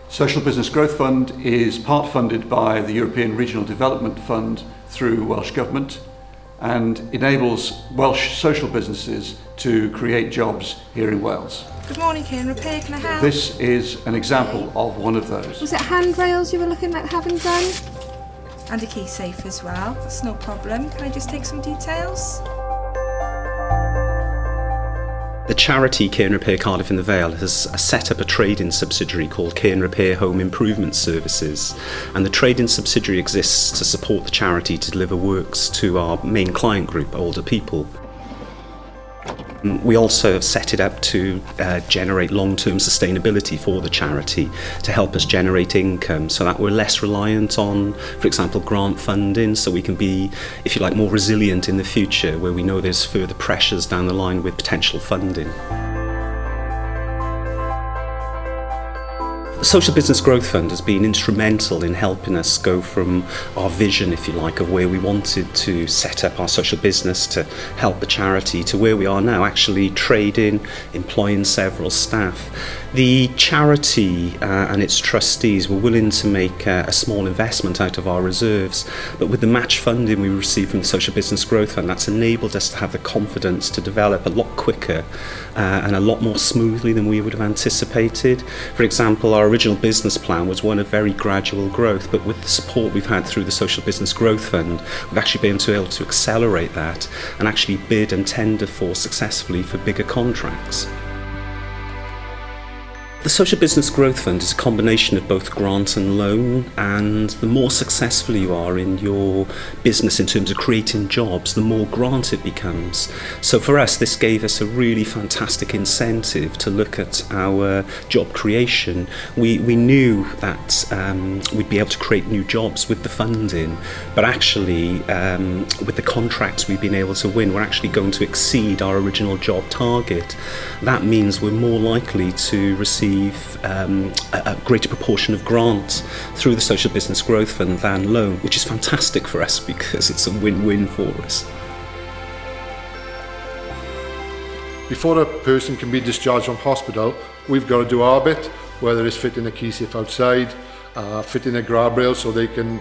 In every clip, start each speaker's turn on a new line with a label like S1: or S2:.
S1: Social Business Growth Fund is part funded by the European Regional Development Fund through Welsh Government and enables Welsh social businesses to create jobs here in Wales.
S2: Good morning, Kieran Repair, can I help?
S1: This is an example of one of those.
S3: Was it handrails you were looking at having done?
S2: And a key safe as well, that's no problem. Can I just take some details?
S4: The charity Care and Repair Cardiff in the Vale has set up a trade-in subsidiary called Care and Repair Home Improvement Services, and the trade-in subsidiary exists to support the charity to deliver works to our main client group, older people. We also have set it up to generate long-term sustainability for the charity, to help us generate income so that we're less reliant on, for example, grant funding, so we can be, if you like, more resilient in the future where we know there's further pressures down the line with potential funding. The Social Business Growth Fund has been instrumental in helping us go from our vision, if you like, of where we wanted to set up our social business to help the charity to where we are now, actually trading, employing several staff. The charity and its trustees were willing to make a small investment out of our reserves, but with the match funding we received from the Social Business Growth Fund, that's enabled us to have the confidence to develop a lot quicker and a lot more smoothly than we would have anticipated. For example, our original business plan was one of very gradual growth, but with the support we've had through the Social Business Growth Fund, we've actually been able to accelerate that and actually bid and tender for successfully for bigger contracts. The Social Business Growth Fund is a combination of both grant and loan, and the more successful you are in your business in terms of creating jobs, the more grant it becomes. So for us, this gave us a really fantastic incentive to look at our job creation. We knew that we'd be able to create new jobs with the funding, but actually with the contracts we've been able to win, we're actually going to exceed our original job target. That means we're more likely to receive a greater proportion of grants through the Social Business Growth Fund than loan, which is fantastic for us because it's a win-win for us.
S5: Before a person can be discharged from hospital, we've got to do our bit, whether it's fitting a key safe outside, fitting a grab rail so they can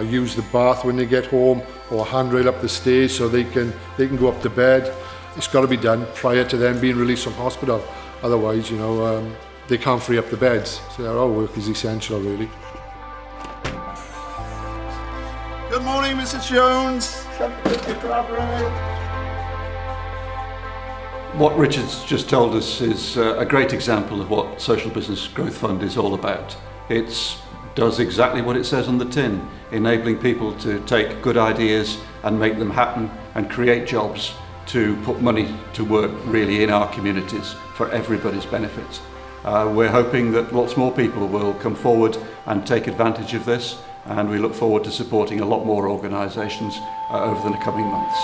S5: use the bath when they get home, or a handrail up the stairs so they can go up to bed. It's got to be done prior to them being released from hospital. Otherwise, you know, they can't free up the beds. So our work is essential, really.
S6: Good morning, Mrs. Jones.
S1: What Richard's just told us is a great example of what Social Business Growth Fund is all about. It does exactly what it says on the tin, enabling people to take good ideas and make them happen and create jobs to put money to work really in our communities for everybody's benefit. We're hoping that lots more people will come forward and take advantage of this, and we look forward to supporting a lot more organisations over the coming months.